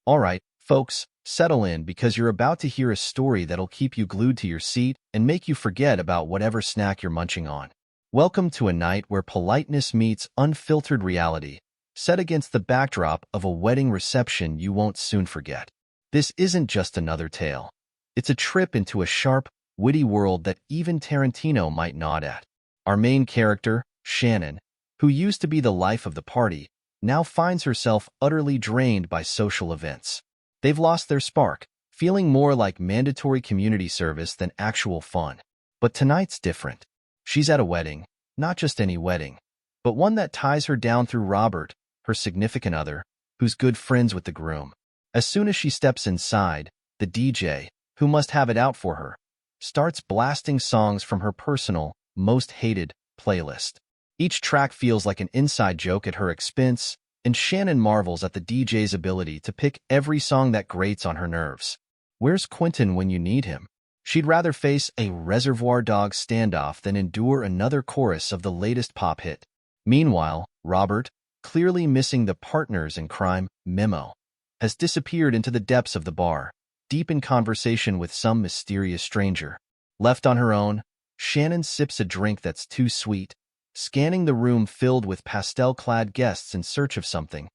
All right, folks, settle in because you're about to hear a story that'll keep you glued to your seat and make you forget about whatever snack you're munching on. Welcome to a night where politeness meets unfiltered reality, set against the backdrop of a wedding reception you won't soon forget. This isn't just another tale. It's a trip into a sharp, witty world that even Tarantino might nod at. Our main character, Shannon, who used to be the life of the party, now finds herself utterly drained by social events. They've lost their spark, feeling more like mandatory community service than actual fun. But tonight's different. She's at a wedding, not just any wedding, but one that ties her down through Robert, her significant other, who's good friends with the groom. As soon as she steps inside, the DJ, who must have it out for her, starts blasting songs from her personal, most hated playlist. Each track feels like an inside joke at her expense, and Shannon marvels at the DJ's ability to pick every song that grates on her nerves. Where's Quentin when you need him? She'd rather face a Reservoir Dogs standoff than endure another chorus of the latest pop hit. Meanwhile, Robert, clearly missing the partners in crime memo, has disappeared into the depths of the bar, deep in conversation with some mysterious stranger. Left on her own, Shannon sips a drink that's too sweet, scanning the room filled with pastel-clad guests in search of something,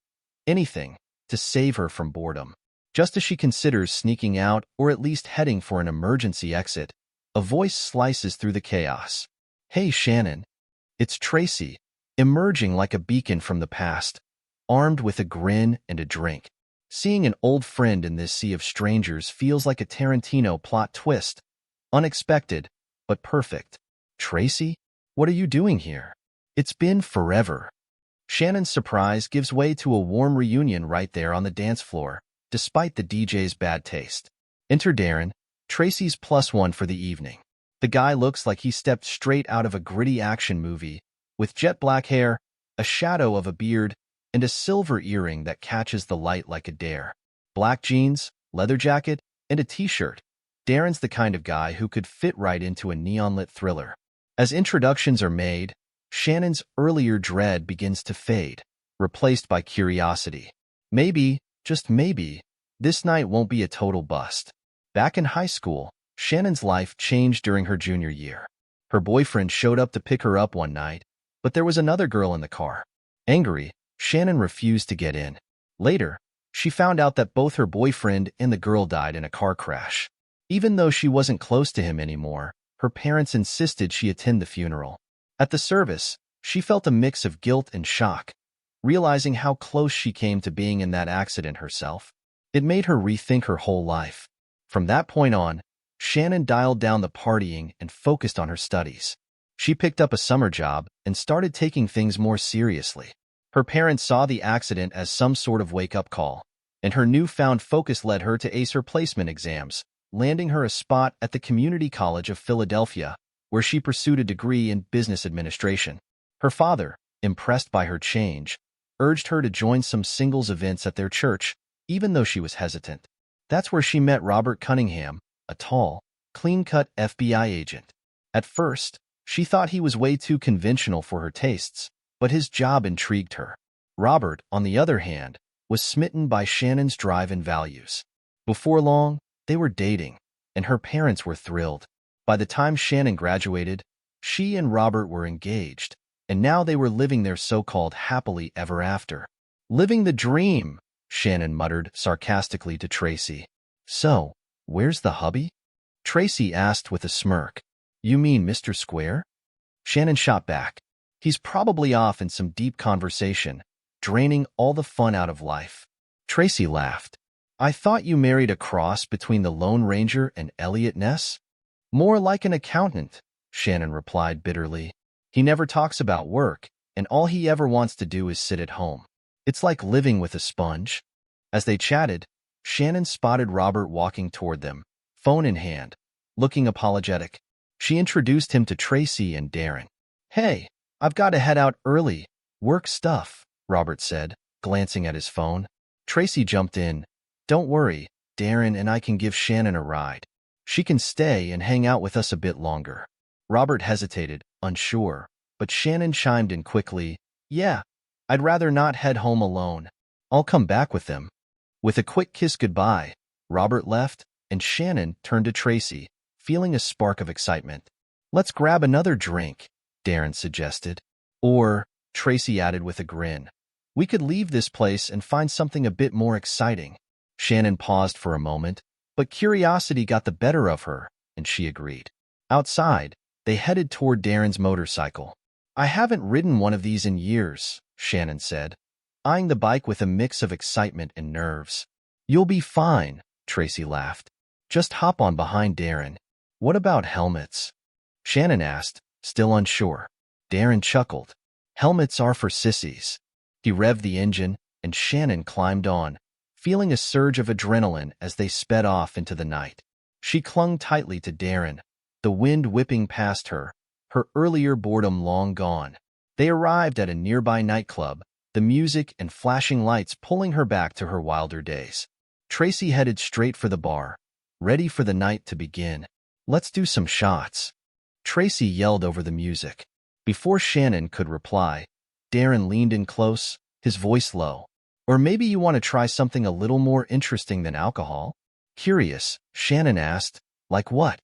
anything, to save her from boredom. Just as she considers sneaking out or at least heading for an emergency exit, a voice slices through the chaos. "Hey, Shannon." It's Tracy, emerging like a beacon from the past, armed with a grin and a drink. Seeing an old friend in this sea of strangers feels like a Tarantino plot twist. Unexpected, but perfect. "Tracy? What are you doing here? It's been forever." Shannon's surprise gives way to a warm reunion right there on the dance floor, despite the DJ's bad taste. Enter Darren, Tracy's +1 for the evening. The guy looks like he stepped straight out of a gritty action movie, with jet black hair, a shadow of a beard, and a silver earring that catches the light like a dare. Black jeans, leather jacket, and a t-shirt. Darren's the kind of guy who could fit right into a neon-lit thriller. As introductions are made, Shannon's earlier dread begins to fade, replaced by curiosity. Maybe, just maybe, this night won't be a total bust. Back in high school, Shannon's life changed during her junior year. Her boyfriend showed up to pick her up one night, but there was another girl in the car. Angry, Shannon refused to get in. Later, she found out that both her boyfriend and the girl died in a car crash. Even though she wasn't close to him anymore, her parents insisted she attend the funeral. At the service, she felt a mix of guilt and shock, realizing how close she came to being in that accident herself. It made her rethink her whole life. From that point on, Shannon dialed down the partying and focused on her studies. She picked up a summer job and started taking things more seriously. Her parents saw the accident as some sort of wake-up call, and her newfound focus led her to ace her placement exams, landing her a spot at the Community College of Philadelphia, where she pursued a degree in business administration. Her father, impressed by her change, urged her to join some singles events at their church, even though she was hesitant. That's where she met Robert Cunningham, a tall, clean-cut FBI agent. At first, she thought he was way too conventional for her tastes, but his job intrigued her. Robert, on the other hand, was smitten by Shannon's drive and values. Before long, they were dating, and her parents were thrilled. By the time Shannon graduated, she and Robert were engaged, and now they were living their so-called happily ever after. "Living the dream," Shannon muttered sarcastically to Tracy. "So, where's the hubby?" Tracy asked with a smirk. "You mean Mr. Square?" Shannon shot back. "He's probably off in some deep conversation, draining all the fun out of life." Tracy laughed. "I thought you married a cross between the Lone Ranger and Elliot Ness?" "More like an accountant," Shannon replied bitterly. "He never talks about work, and all he ever wants to do is sit at home. It's like living with a sponge." As they chatted, Shannon spotted Robert walking toward them, phone in hand, looking apologetic. She introduced him to Tracy and Darren. "Hey, I've got to head out early. Work stuff," Robert said, glancing at his phone. Tracy jumped in. "Don't worry, Darren and I can give Shannon a ride. She can stay and hang out with us a bit longer." Robert hesitated, unsure, but Shannon chimed in quickly. "Yeah, I'd rather not head home alone. I'll come back with them." With a quick kiss goodbye, Robert left, and Shannon turned to Tracy, feeling a spark of excitement. "Let's grab another drink," Darren suggested. "Or," Tracy added with a grin, "we could leave this place and find something a bit more exciting." Shannon paused for a moment, but curiosity got the better of her, and she agreed. Outside, they headed toward Darren's motorcycle. "I haven't ridden one of these in years," Shannon said, eyeing the bike with a mix of excitement and nerves. "You'll be fine," Tracy laughed. "Just hop on behind Darren." "What about helmets?" Shannon asked, still unsure. Darren chuckled. "Helmets are for sissies." He revved the engine, and Shannon climbed on, feeling a surge of adrenaline as they sped off into the night. She clung tightly to Darren, the wind whipping past her, her earlier boredom long gone. They arrived at a nearby nightclub, the music and flashing lights pulling her back to her wilder days. Tracy headed straight for the bar, ready for the night to begin. "Let's do some shots," Tracy yelled over the music. Before Shannon could reply, Darren leaned in close, his voice low. "Or maybe you want to try something a little more interesting than alcohol?" Curious, Shannon asked, "Like what?"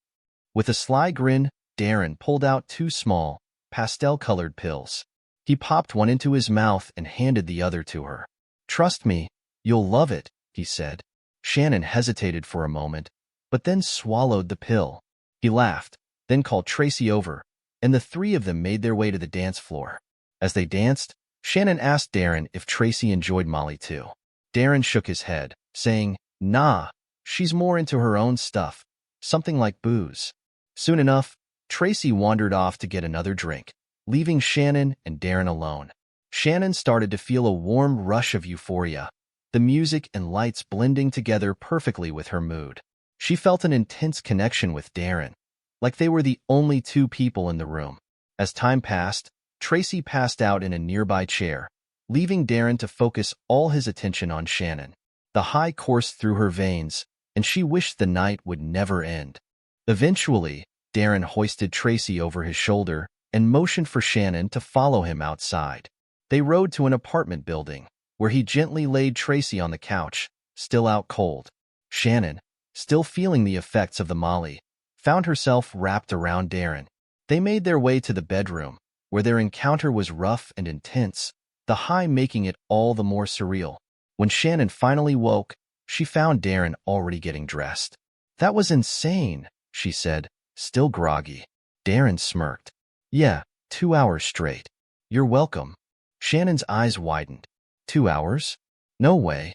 With a sly grin, Darren pulled out 2 small, pastel-colored pills. He popped one into his mouth and handed the other to her. "Trust me, you'll love it," he said. Shannon hesitated for a moment, but then swallowed the pill. He laughed, then called Tracy over, and the 3 of them made their way to the dance floor. As they danced, Shannon asked Darren if Tracy enjoyed Molly too. Darren shook his head, saying, "Nah, she's more into her own stuff, something like booze." Soon enough, Tracy wandered off to get another drink, leaving Shannon and Darren alone. Shannon started to feel a warm rush of euphoria, the music and lights blending together perfectly with her mood. She felt an intense connection with Darren, like they were the only 2 people in the room. As time passed, Tracy passed out in a nearby chair, leaving Darren to focus all his attention on Shannon. The high coursed through her veins, and she wished the night would never end. Eventually, Darren hoisted Tracy over his shoulder and motioned for Shannon to follow him outside. They rode to an apartment building, where he gently laid Tracy on the couch, still out cold. Shannon, still feeling the effects of the Molly, found herself wrapped around Darren. They made their way to the bedroom, where their encounter was rough and intense, the high making it all the more surreal. When Shannon finally woke, she found Darren already getting dressed. "That was insane," she said, still groggy. Darren smirked. "Yeah, 2 hours straight." "You're welcome." Shannon's eyes widened. 2 hours? No way.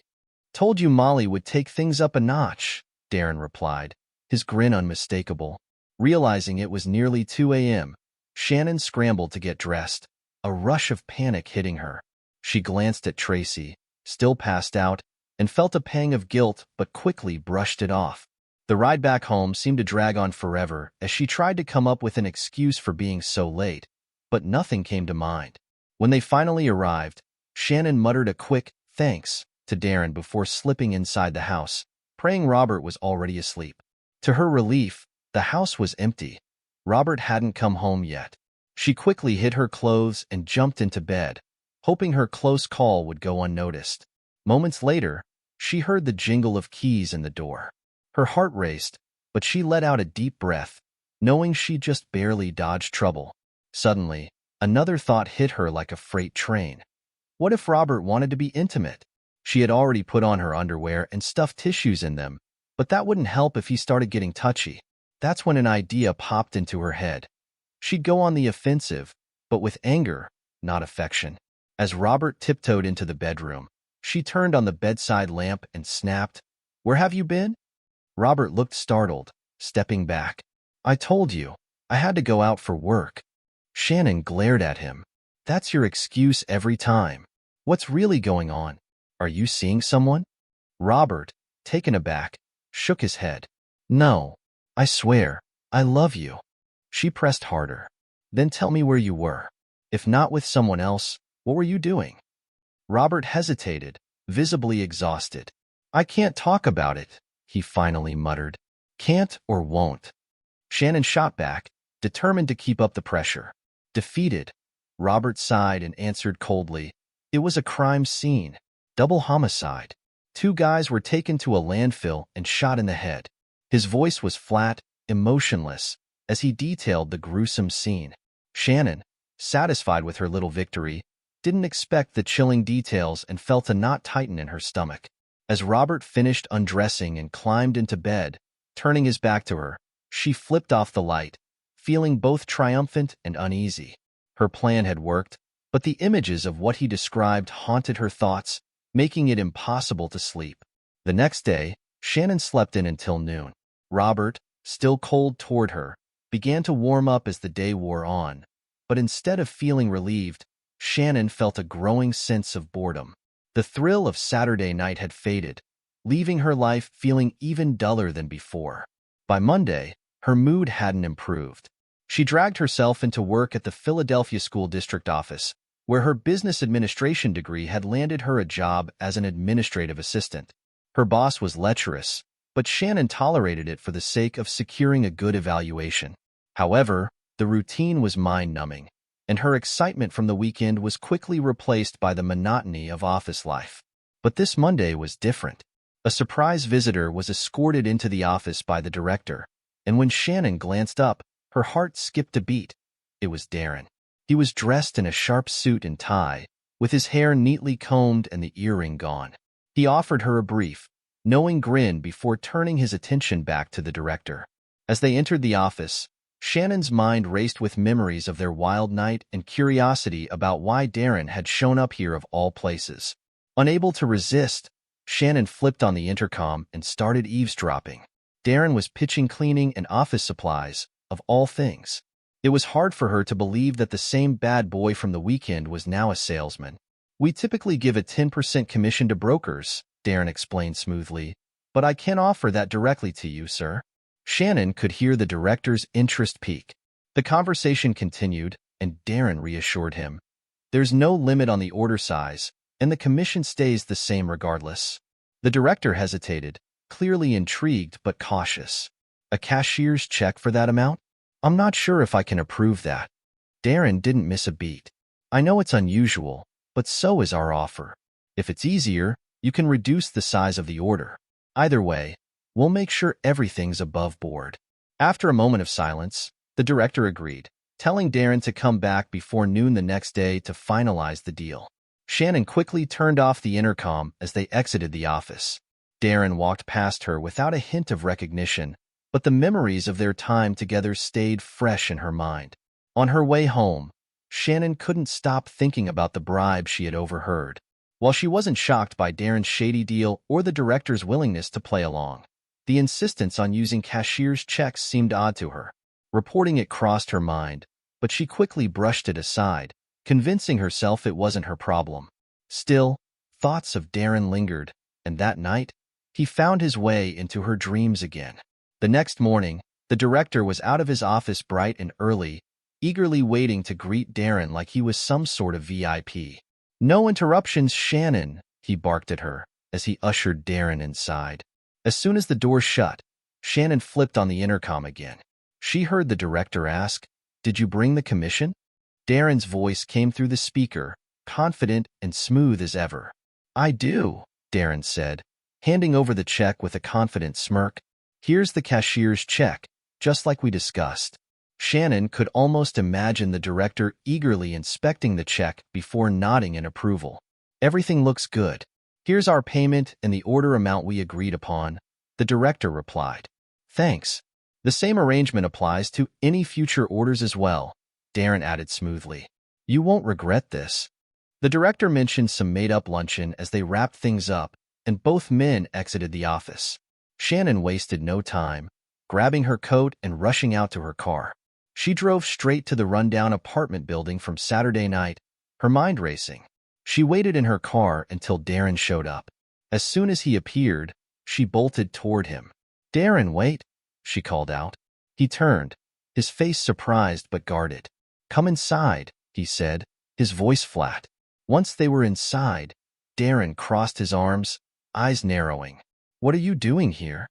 "Told you Molly would take things up a notch," Darren replied, his grin unmistakable. Realizing it was nearly 2 a.m., Shannon scrambled to get dressed, a rush of panic hitting her. She glanced at Tracy, still passed out, and felt a pang of guilt but quickly brushed it off. The ride back home seemed to drag on forever as she tried to come up with an excuse for being so late, but nothing came to mind. When they finally arrived, Shannon muttered a quick "thanks" to Darren before slipping inside the house, praying Robert was already asleep. To her relief, the house was empty. Robert hadn't come home yet. She quickly hid her clothes and jumped into bed, hoping her close call would go unnoticed. Moments later, she heard the jingle of keys in the door. Her heart raced, but she let out a deep breath, knowing she'd just barely dodged trouble. Suddenly, another thought hit her like a freight train. What if Robert wanted to be intimate? She had already put on her underwear and stuffed tissues in them, but that wouldn't help if he started getting touchy. That's when an idea popped into her head. She'd go on the offensive, but with anger, not affection. As Robert tiptoed into the bedroom, she turned on the bedside lamp and snapped, "Where have you been?" Robert looked startled, stepping back. "I told you, I had to go out for work." Shannon glared at him. "That's your excuse every time. What's really going on? Are you seeing someone?" Robert, taken aback, shook his head. "No, I swear, I love you." She pressed harder. "Then tell me where you were. If not with someone else, what were you doing?" Robert hesitated, visibly exhausted. "I can't talk about it," he finally muttered. "Can't or won't." Shannon shot back, determined to keep up the pressure. Defeated, Robert sighed and answered coldly, "It was a crime scene. Double homicide. 2 guys were taken to a landfill and shot in the head. His voice was flat, emotionless, as he detailed the gruesome scene. Shannon, satisfied with her little victory, didn't expect the chilling details and felt a knot tighten in her stomach. As Robert finished undressing and climbed into bed, turning his back to her, she flipped off the light, feeling both triumphant and uneasy. Her plan had worked, but the images of what he described haunted her thoughts, making it impossible to sleep. The next day, Shannon slept in until noon. Robert, still cold toward her, began to warm up as the day wore on, but instead of feeling relieved, Shannon felt a growing sense of boredom. The thrill of Saturday night had faded, leaving her life feeling even duller than before. By Monday, her mood hadn't improved. She dragged herself into work at the Philadelphia School District office, where her business administration degree had landed her a job as an administrative assistant. Her boss was lecherous, but Shannon tolerated it for the sake of securing a good evaluation. However, the routine was mind-numbing, and her excitement from the weekend was quickly replaced by the monotony of office life. But this Monday was different. A surprise visitor was escorted into the office by the director, and when Shannon glanced up, her heart skipped a beat. It was Darren. He was dressed in a sharp suit and tie, with his hair neatly combed and the earring gone. He offered her a brief, knowing grin before turning his attention back to the director. As they entered the office, Shannon's mind raced with memories of their wild night and curiosity about why Darren had shown up here of all places. Unable to resist, Shannon flipped on the intercom and started eavesdropping. Darren was pitching cleaning and office supplies, of all things. It was hard for her to believe that the same bad boy from the weekend was now a salesman. "We typically give a 10% commission to brokers," Darren explained smoothly, "but I can't offer that directly to you, sir." Shannon could hear the director's interest peak. The conversation continued, and Darren reassured him. "There's no limit on the order size, and the commission stays the same regardless." The director hesitated, clearly intrigued but cautious. "A cashier's check for that amount? I'm not sure if I can approve that." Darren didn't miss a beat. "I know it's unusual, but so is our offer. If it's easier, you can reduce the size of the order. Either way, we'll make sure everything's above board." After a moment of silence, the director agreed, telling Darren to come back before noon the next day to finalize the deal. Shannon quickly turned off the intercom as they exited the office. Darren walked past her without a hint of recognition, but the memories of their time together stayed fresh in her mind. On her way home, Shannon couldn't stop thinking about the bribe she had overheard. While she wasn't shocked by Darren's shady deal or the director's willingness to play along, the insistence on using cashier's checks seemed odd to her. Reporting it crossed her mind, but she quickly brushed it aside, convincing herself it wasn't her problem. Still, thoughts of Darren lingered, and that night, he found his way into her dreams again. The next morning, the director was out of his office bright and early, eagerly waiting to greet Darren like he was some sort of VIP. "No interruptions, Shannon," he barked at her as he ushered Darren inside. As soon as the door shut, Shannon flipped on the intercom again. She heard the director ask, "Did you bring the commission?" Darren's voice came through the speaker, confident and smooth as ever. "I do," Darren said, handing over the check with a confident smirk. "Here's the cashier's check, just like we discussed." Shannon could almost imagine the director eagerly inspecting the check before nodding in approval. "Everything looks good. Here's our payment and the order amount we agreed upon," the director replied. "Thanks. The same arrangement applies to any future orders as well," Darren added smoothly. "You won't regret this." The director mentioned some made-up luncheon as they wrapped things up, and both men exited the office. Shannon wasted no time, grabbing her coat and rushing out to her car. She drove straight to the rundown apartment building from Saturday night, her mind racing. She waited in her car until Darren showed up. As soon as he appeared, she bolted toward him. "Darren, wait," she called out. He turned, his face surprised but guarded. "Come inside," he said, his voice flat. Once they were inside, Darren crossed his arms, eyes narrowing. "What are you doing here?"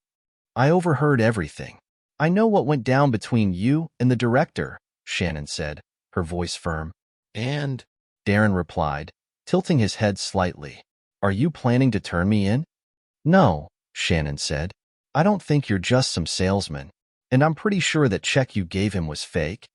"I overheard everything. I know what went down between you and the director," Shannon said, her voice firm. "And?" Darren replied, tilting his head slightly. "Are you planning to turn me in?" No, Shannon said. I don't think you're just some salesman. And I'm pretty sure that check you gave him was fake.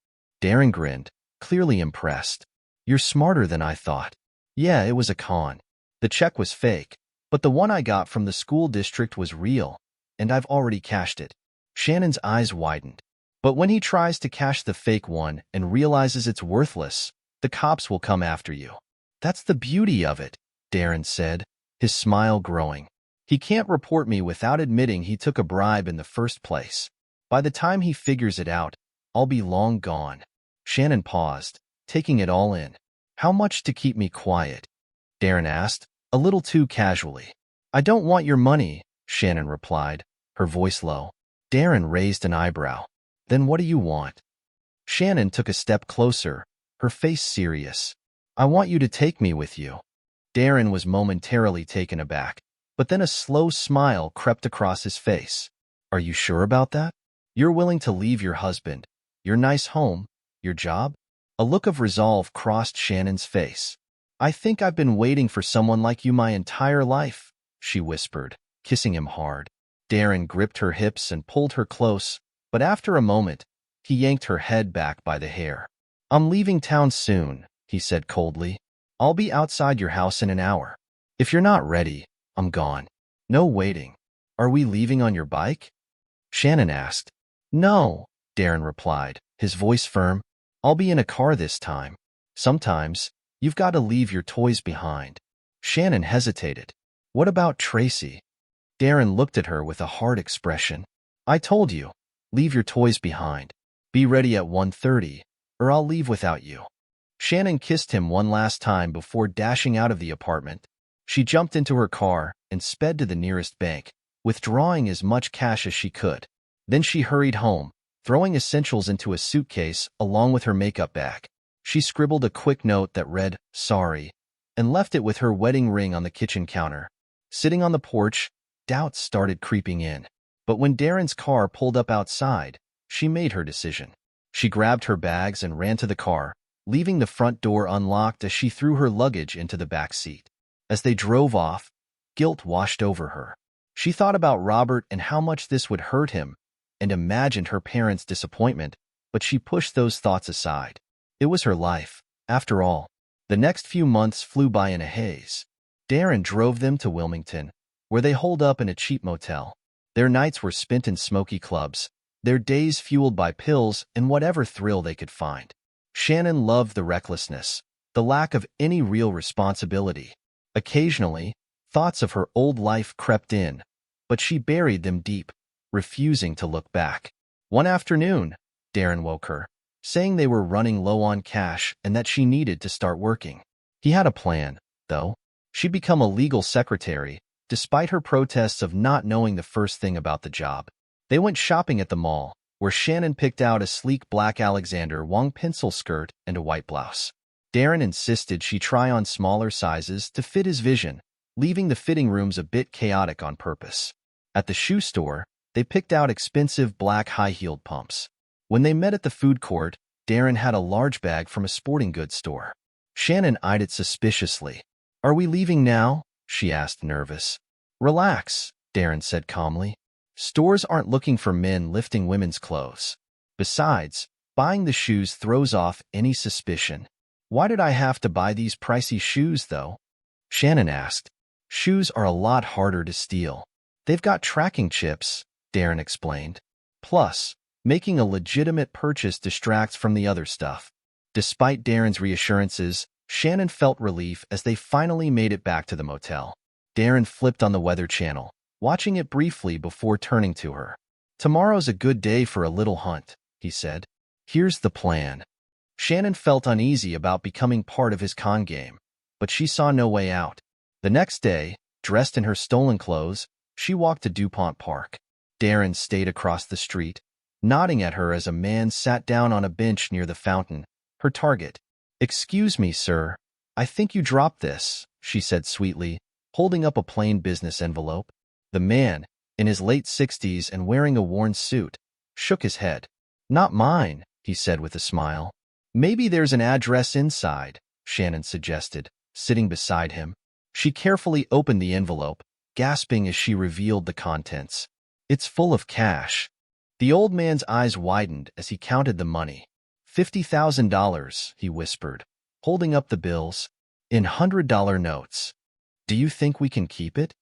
Darren grinned, clearly impressed. You're smarter than I thought. Yeah, it was a con. The check was fake, but the one I got from the school district was real, and I've already cashed it. Shannon's eyes widened. But when he tries to cash the fake one and realizes it's worthless, the cops will come after you. That's the beauty of it, Darren said, his smile growing. He can't report me without admitting he took a bribe in the first place. By the time he figures it out, I'll be long gone. Shannon paused, taking it all in. How much to keep me quiet? Darren asked, a little too casually. I don't want your money, Shannon replied, her voice low. Darren raised an eyebrow. Then what do you want? Shannon took a step closer, her face serious. I want you to take me with you. Darren was momentarily taken aback, but then a slow smile crept across his face. Are you sure about that? You're willing to leave your husband, your nice home, your job? A look of resolve crossed Shannon's face. I think I've been waiting for someone like you my entire life, she whispered, kissing him hard. Darren gripped her hips and pulled her close, but after a moment, he yanked her head back by the hair. I'm leaving town soon, he said coldly. I'll be outside your house in an hour. If you're not ready, I'm gone. No waiting. Are we leaving on your bike? Shannon asked. No, Darren replied, his voice firm. I'll be in a car this time. Sometimes, you've got to leave your toys behind. Shannon hesitated. What about Tracy? Darren looked at her with a hard expression. I told you, leave your toys behind. Be ready at 1:30, or I'll leave without you. Shannon kissed him one last time before dashing out of the apartment. She jumped into her car and sped to the nearest bank, withdrawing as much cash as she could. Then she hurried home, throwing essentials into a suitcase along with her makeup bag. She scribbled a quick note that read, sorry, and left it with her wedding ring on the kitchen counter. Sitting on the porch, doubts started creeping in. But when Darren's car pulled up outside, she made her decision. She grabbed her bags and ran to the car, leaving the front door unlocked as she threw her luggage into the back seat. As they drove off, guilt washed over her. She thought about Robert and how much this would hurt him, and imagined her parents' disappointment, but she pushed those thoughts aside. It was her life, after all. The next few months flew by in a haze. Darren drove them to Wilmington, where they holed up in a cheap motel. Their nights were spent in smoky clubs, their days fueled by pills and whatever thrill they could find. Shannon loved the recklessness, the lack of any real responsibility. Occasionally, thoughts of her old life crept in, but she buried them deep, refusing to look back. One afternoon, Darren woke her, saying they were running low on cash and that she needed to start working. He had a plan, though. She'd become a legal secretary, despite her protests of not knowing the first thing about the job. They went shopping at the mall, where Shannon picked out a sleek black Alexander Wang pencil skirt and a white blouse. Darren insisted she try on smaller sizes to fit his vision, leaving the fitting rooms a bit chaotic on purpose. At the shoe store, they picked out expensive black high-heeled pumps. When they met at the food court, Darren had a large bag from a sporting goods store. Shannon eyed it suspiciously. Are we leaving now? She asked, nervous. Relax, Darren said calmly. Stores aren't looking for men lifting women's clothes. Besides, buying the shoes throws off any suspicion. Why did I have to buy these pricey shoes, though? Shannon asked. Shoes are a lot harder to steal. They've got tracking chips, Darren explained. Plus, making a legitimate purchase distracts from the other stuff. Despite Darren's reassurances, Shannon felt relief as they finally made it back to the motel. Darren flipped on the Weather Channel, watching it briefly before turning to her. Tomorrow's a good day for a little hunt, he said. Here's the plan. Shannon felt uneasy about becoming part of his con game, but she saw no way out. The next day, dressed in her stolen clothes, she walked to DuPont Park. Darren stayed across the street, nodding at her as a man sat down on a bench near the fountain, her target. Excuse me, sir. I think you dropped this, she said sweetly, holding up a plain business envelope. The man, in his late 60s and wearing a worn suit, shook his head. Not mine, he said with a smile. Maybe there's an address inside, Shannon suggested, sitting beside him. She carefully opened the envelope, gasping as she revealed the contents. "It's full of cash." The old man's eyes widened as he counted the money. $50,000, he whispered, holding up the bills, in $100 notes. "Do you think we can keep it?"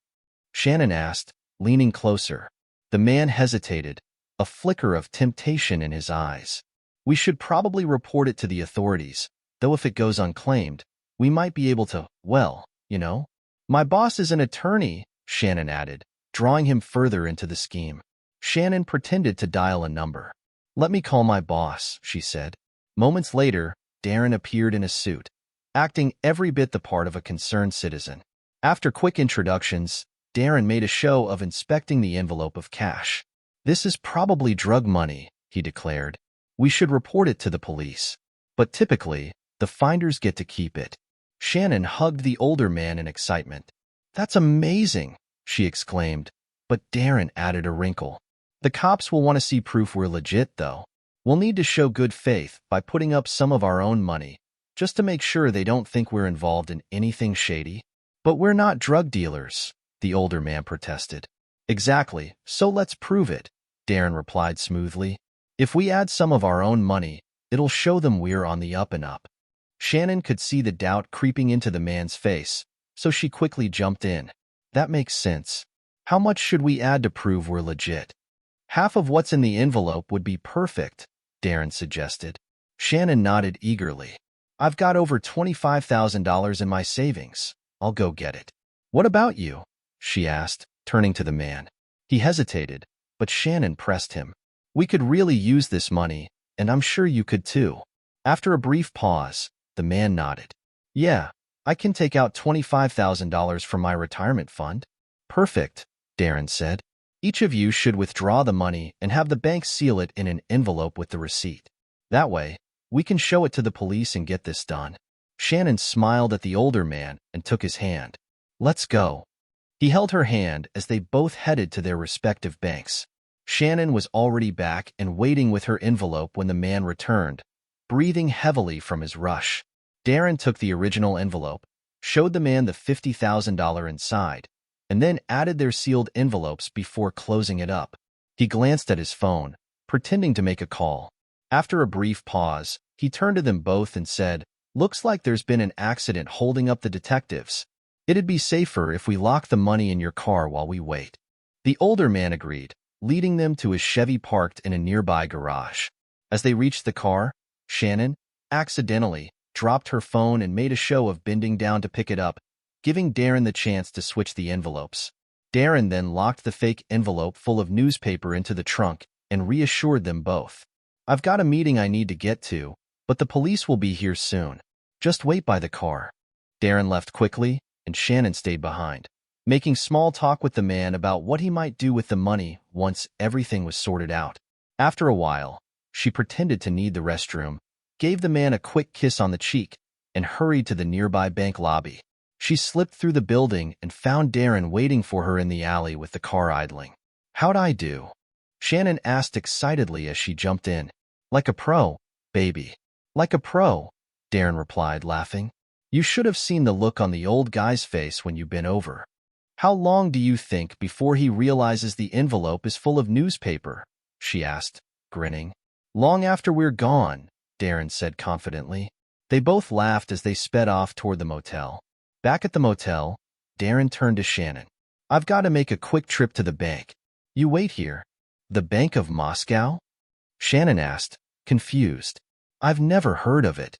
Shannon asked, leaning closer. The man hesitated, a flicker of temptation in his eyes. "We should probably report it to the authorities, though if it goes unclaimed, we might be able to, well, you know." "My boss is an attorney," Shannon added, drawing him further into the scheme. Shannon pretended to dial a number. "Let me call my boss," she said. Moments later, Darren appeared in a suit, acting every bit the part of a concerned citizen. After quick introductions, Darren made a show of inspecting the envelope of cash. "This is probably drug money," he declared. "We should report it to the police. But typically, the finders get to keep it." Shannon hugged the older man in excitement. "That's amazing," she exclaimed, but Darren added a wrinkle. "The cops will want to see proof we're legit, though. We'll need to show good faith by putting up some of our own money, just to make sure they don't think we're involved in anything shady." "But we're not drug dealers," the older man protested. "Exactly, so let's prove it," Darren replied smoothly. "If we add some of our own money, it'll show them we're on the up and up." Shannon could see the doubt creeping into the man's face, so she quickly jumped in. "That makes sense. How much should we add to prove we're legit?" "Half of what's in the envelope would be perfect," Darren suggested. Shannon nodded eagerly. "I've got over $25,000 in my savings. I'll go get it." "What about you?" she asked, turning to the man. He hesitated, but Shannon pressed him. "We could really use this money, and I'm sure you could too." After a brief pause, the man nodded. "Yeah, I can take out $25,000 from my retirement fund." "Perfect," Darren said. "Each of you should withdraw the money and have the bank seal it in an envelope with the receipt. That way, we can show it to the police and get this done." Shannon smiled at the older man and took his hand. "Let's go." He held her hand as they both headed to their respective banks. Shannon was already back and waiting with her envelope when the man returned, breathing heavily from his rush. Darren took the original envelope, showed the man the $50,000 inside, and then added their sealed envelopes before closing it up. He glanced at his phone, pretending to make a call. After a brief pause, he turned to them both and said, "Looks like there's been an accident holding up the detectives. It'd be safer if we lock the money in your car while we wait." The older man agreed, leading them to his Chevy parked in a nearby garage. As they reached the car, Shannon, accidentally, dropped her phone and made a show of bending down to pick it up, giving Darren the chance to switch the envelopes. Darren then locked the fake envelope full of newspaper into the trunk and reassured them both. "I've got a meeting I need to get to, but the police will be here soon. Just wait by the car." Darren left quickly, and Shannon stayed behind, making small talk with the man about what he might do with the money once everything was sorted out. After a while, she pretended to need the restroom, gave the man a quick kiss on the cheek, and hurried to the nearby bank lobby. She slipped through the building and found Darren waiting for her in the alley with the car idling. "How'd I do?" Shannon asked excitedly as she jumped in. "Like a pro, baby." "Like a pro," Darren replied, laughing. "You should have seen the look on the old guy's face when you bent over." "How long do you think before he realizes the envelope is full of newspaper?" she asked, grinning. "Long after we're gone," Darren said confidently. They both laughed as they sped off toward the motel. Back at the motel, Darren turned to Shannon. "I've got to make a quick trip to the bank. You wait here." "The Bank of Moscow?" Shannon asked, confused. "I've never heard of it."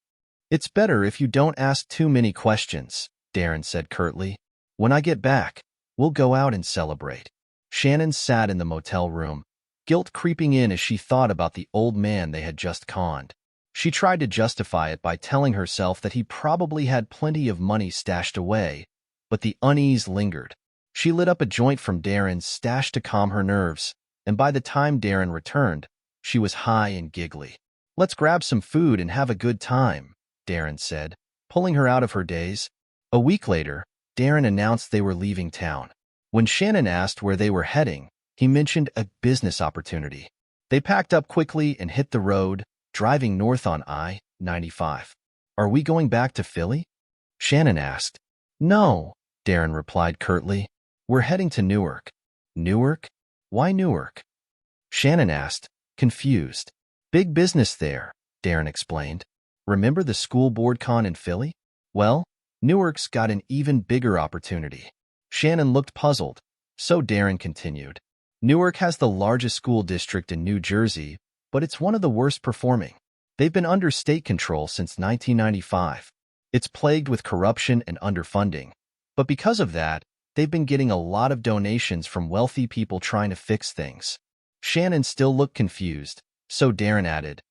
"It's better if you don't ask too many questions," Darren said curtly. "When I get back, we'll go out and celebrate." Shannon sat in the motel room, guilt creeping in as she thought about the old man they had just conned. She tried to justify it by telling herself that he probably had plenty of money stashed away, but the unease lingered. She lit up a joint from Darren's stash to calm her nerves, and by the time Darren returned, she was high and giggly. "Let's grab some food and have a good time," Darren said, pulling her out of her daze. A week later, Darren announced they were leaving town. When Shannon asked where they were heading, he mentioned a business opportunity. They packed up quickly and hit the road, driving north on I-95. "Are we going back to Philly?" Shannon asked. "No," Darren replied curtly. We're heading to Newark. Newark? Why Newark? Shannon asked, confused. Big business there, Darren explained. Remember the school board con in Philly? Well, Newark's got an even bigger opportunity. Shannon looked puzzled, so Darren continued. Newark has the largest school district in New Jersey, but it's one of the worst performing. They've been under state control since 1995. It's plagued with corruption and underfunding. But because of that, they've been getting a lot of donations from wealthy people trying to fix things. Shannon still looked confused, so Darren added,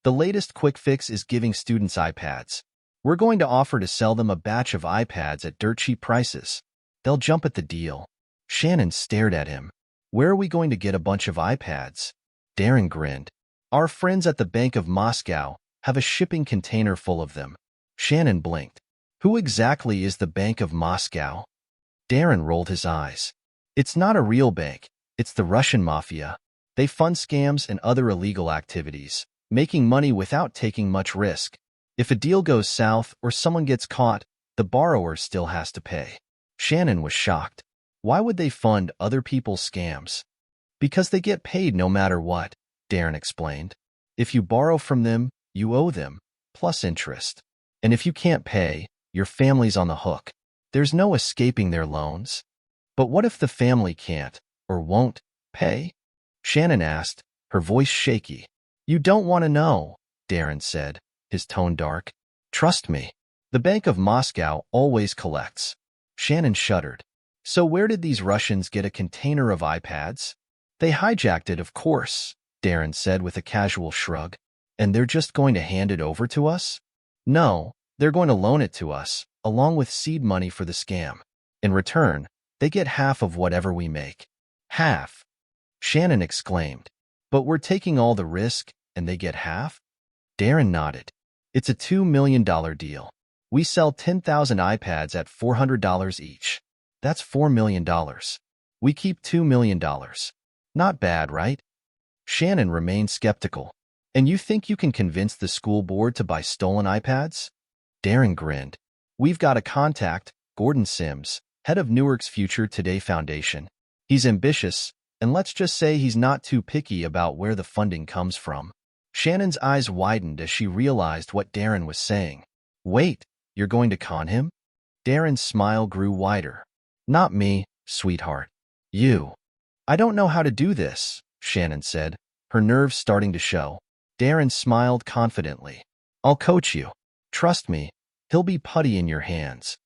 the latest quick fix is giving students iPads. We're going to offer to sell them a batch of iPads at dirt cheap prices. They'll jump at the deal. Shannon stared at him. Where are we going to get a bunch of iPads? Darren grinned. Our friends at the Bank of Moscow have a shipping container full of them. Shannon blinked. Who exactly is the Bank of Moscow? Darren rolled his eyes. It's not a real bank. It's the Russian mafia. They fund scams and other illegal activities, making money without taking much risk. If a deal goes south or someone gets caught, the borrower still has to pay. Shannon was shocked. Why would they fund other people's scams? Because they get paid no matter what, Darren explained. If you borrow from them, you owe them, plus interest. And if you can't pay, your family's on the hook. There's no escaping their loans. But what if the family can't, or won't, pay? Shannon asked, her voice shaky. You don't want to know, Darren said, his tone dark. Trust me. The Bank of Moscow always collects. Shannon shuddered. So where did these Russians get a container of iPads? They hijacked it, of course, Darren said with a casual shrug. And they're just going to hand it over to us? No, they're going to loan it to us, along with seed money for the scam. In return, they get half of whatever we make. Half? Shannon exclaimed. But we're taking all the risk, and they get half? Darren nodded. It's a $2 million deal. We sell 10,000 iPads at $400 each. That's $4 million. We keep $2 million. Not bad, right? Shannon remained skeptical. And you think you can convince the school board to buy stolen iPads? Darren grinned. We've got a contact, Gordon Sims, head of Newark's Future Today Foundation. He's ambitious, and let's just say he's not too picky about where the funding comes from. Shannon's eyes widened as she realized what Darren was saying. Wait, you're going to con him? Darren's smile grew wider. Not me, sweetheart. You. I don't know how to do this, Shannon said, her nerves starting to show. Darren smiled confidently. I'll coach you. Trust me, he'll be putty in your hands.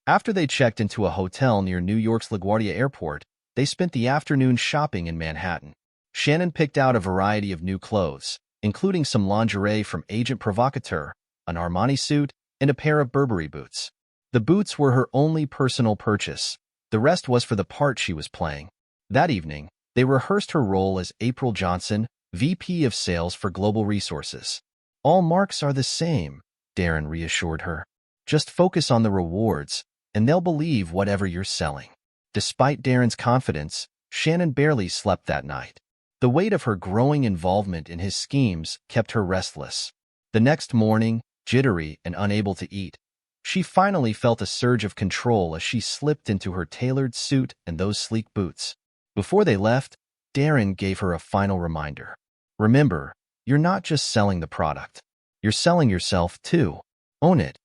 After they checked into a hotel near New York's LaGuardia Airport, they spent the afternoon shopping in Manhattan. Shannon picked out a variety of new clothes, including some lingerie from Agent Provocateur, an Armani suit, and a pair of Burberry boots. The boots were her only personal purchase. The rest was for the part she was playing. That evening, they rehearsed her role as April Johnson, VP of Sales for Global Resources. All marks are the same, Darren reassured her. Just focus on the rewards, and they'll believe whatever you're selling. Despite Darren's confidence, Shannon barely slept that night. The weight of her growing involvement in his schemes kept her restless. The next morning, jittery and unable to eat, she finally felt a surge of control as she slipped into her tailored suit and those sleek boots. Before they left, Darren gave her a final reminder. Remember, you're not just selling the product. You're selling yourself, too. Own it.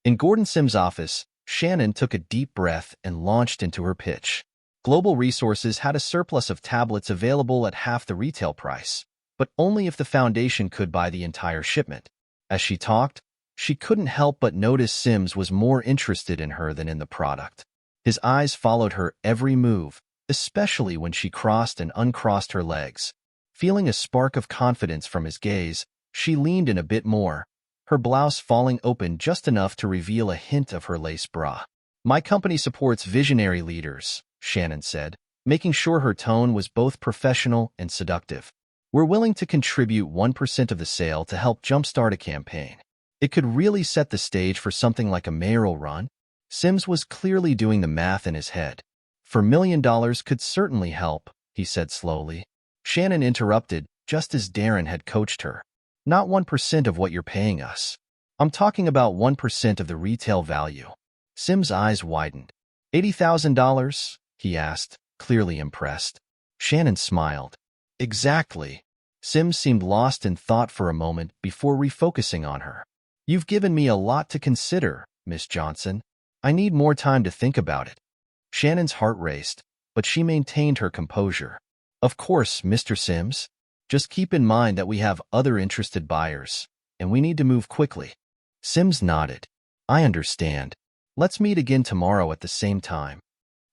In Gordon Sims' office, Shannon took a deep breath and launched into her pitch. Global Resources had a surplus of tablets available at half the retail price, but only if the foundation could buy the entire shipment. As she talked, she couldn't help but notice Sims was more interested in her than in the product. His eyes followed her every move, especially when she crossed and uncrossed her legs. Feeling a spark of confidence from his gaze, she leaned in a bit more, her blouse falling open just enough to reveal a hint of her lace bra. My company supports visionary leaders, Shannon said, making sure her tone was both professional and seductive. We're willing to contribute 1% of the sale to help jumpstart a campaign. It could really set the stage for something like a mayoral run. Sims was clearly doing the math in his head. $4 million could certainly help, he said slowly. Shannon interrupted, just as Darren had coached her. Not 1% of what you're paying us. I'm talking about 1% of the retail value. Sims' eyes widened. $80,000? he asked, clearly impressed. Shannon smiled. Exactly. Sims seemed lost in thought for a moment before refocusing on her. You've given me a lot to consider, Miss Johnson. I need more time to think about it. Shannon's heart raced, but she maintained her composure. Of course, Mr. Sims. Just keep in mind that we have other interested buyers, and we need to move quickly. Sims nodded. I understand. Let's meet again tomorrow at the same time.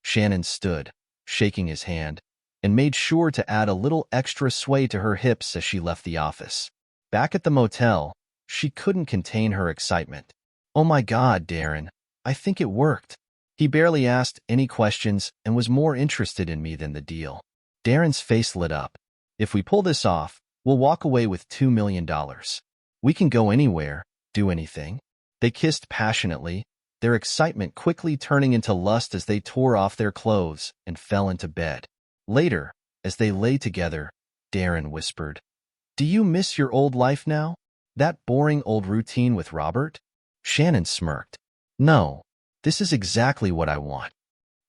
Shannon stood, shaking his hand, and made sure to add a little extra sway to her hips as she left the office. Back at the motel, she couldn't contain her excitement. Oh my God, Darren, I think it worked. He barely asked any questions and was more interested in me than the deal. Darren's face lit up. If we pull this off, we'll walk away with $2 million. We can go anywhere, do anything. They kissed passionately, their excitement quickly turning into lust as they tore off their clothes and fell into bed. Later, as they lay together, Darren whispered, Do you miss your old life now? That boring old routine with Robert? Shannon smirked. No, this is exactly what I want.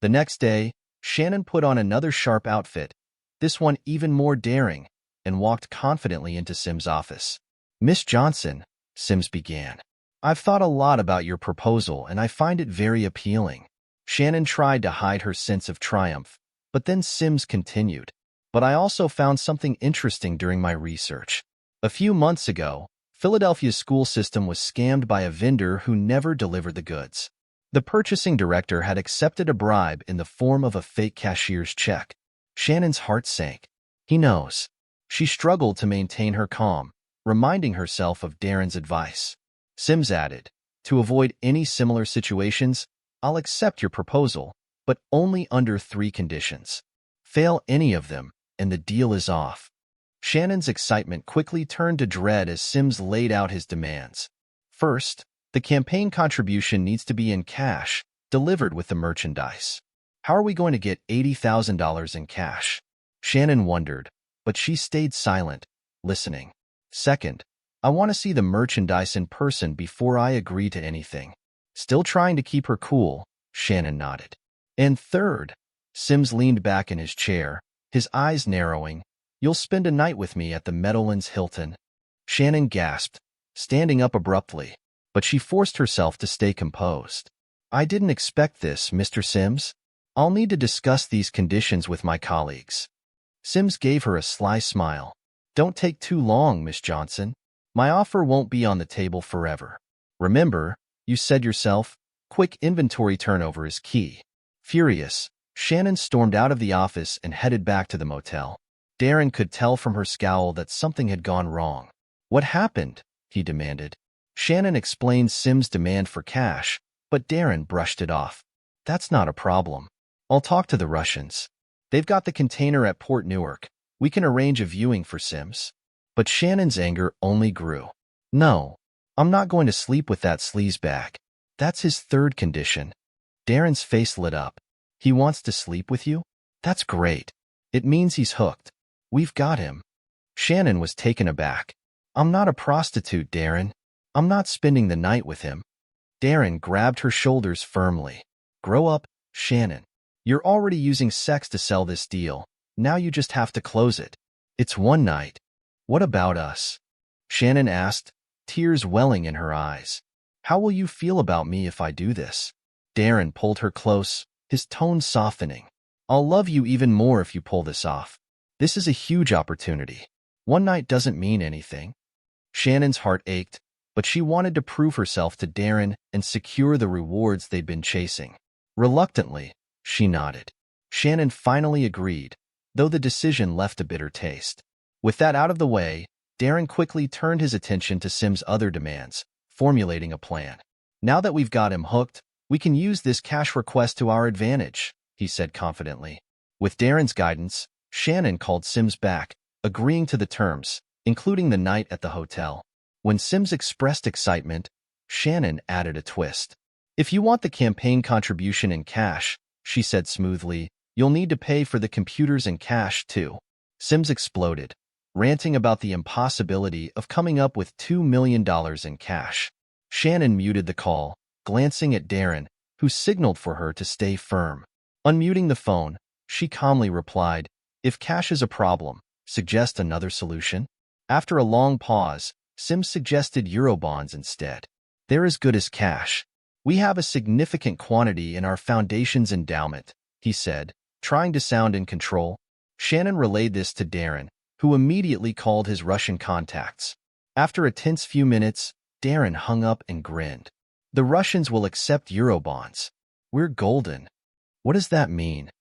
The next day, Shannon put on another sharp outfit, this one even more daring, and walked confidently into Sims' office. Miss Johnson, Sims began. I've thought a lot about your proposal and I find it very appealing. Shannon tried to hide her sense of triumph, but then Sims continued. But I also found something interesting during my research. A few months ago, Philadelphia's school system was scammed by a vendor who never delivered the goods. The purchasing director had accepted a bribe in the form of a fake cashier's check. Shannon's heart sank. He knows. She struggled to maintain her calm, reminding herself of Darren's advice. Sims added, To avoid any similar situations, I'll accept your proposal, but only under 3 conditions. Fail any of them, and the deal is off. Shannon's excitement quickly turned to dread as Sims laid out his demands. First, the campaign contribution needs to be in cash, delivered with the merchandise. How are we going to get $80,000 in cash? Shannon wondered, but she stayed silent, listening. Second, I want to see the merchandise in person before I agree to anything. Still trying to keep her cool, Shannon nodded. And third, Sims leaned back in his chair, his eyes narrowing. You'll spend a night with me at the Meadowlands Hilton. Shannon gasped, standing up abruptly, but she forced herself to stay composed. I didn't expect this, Mr. Sims. I'll need to discuss these conditions with my colleagues. Sims gave her a sly smile. Don't take too long, Miss Johnson. My offer won't be on the table forever. Remember, you said yourself, quick inventory turnover is key. Furious, Shannon stormed out of the office and headed back to the motel. Darren could tell from her scowl that something had gone wrong. What happened? He demanded. Shannon explained Sims' demand for cash, but Darren brushed it off. That's not a problem. I'll talk to the Russians. They've got the container at Port Newark. We can arrange a viewing for Sims. But Shannon's anger only grew. No, I'm not going to sleep with that sleazebag. That's his third condition. Darren's face lit up. He wants to sleep with you? That's great. It means he's hooked. We've got him. Shannon was taken aback. I'm not a prostitute, Darren. I'm not spending the night with him. Darren grabbed her shoulders firmly. Grow up, Shannon. You're already using sex to sell this deal. Now you just have to close it. It's one night. What about us? Shannon asked, tears welling in her eyes. How will you feel about me if I do this? Darren pulled her close, his tone softening. I'll love you even more if you pull this off. This is a huge opportunity. One night doesn't mean anything. Shannon's heart ached, but she wanted to prove herself to Darren and secure the rewards they'd been chasing. Reluctantly, she nodded. Shannon finally agreed, though the decision left a bitter taste. With that out of the way, Darren quickly turned his attention to Sims' other demands, formulating a plan. Now that we've got him hooked, we can use this cash request to our advantage, he said confidently. With Darren's guidance, Shannon called Sims back, agreeing to the terms, including the night at the hotel. When Sims expressed excitement, Shannon added a twist. If you want the campaign contribution in cash, she said smoothly, you'll need to pay for the computers in cash too. Sims exploded, ranting about the impossibility of coming up with $2 million in cash. Shannon muted the call, glancing at Darren, who signaled for her to stay firm. Unmuting the phone, she calmly replied, "If cash is a problem, suggest another solution." After a long pause, Sims suggested Eurobonds instead. "They're as good as cash. We have a significant quantity in our foundation's endowment," he said, trying to sound in control. Shannon relayed this to Darren, who immediately called his Russian contacts. After a tense few minutes, Darren hung up and grinned. "The Russians will accept Eurobonds. We're golden." "What does that mean?"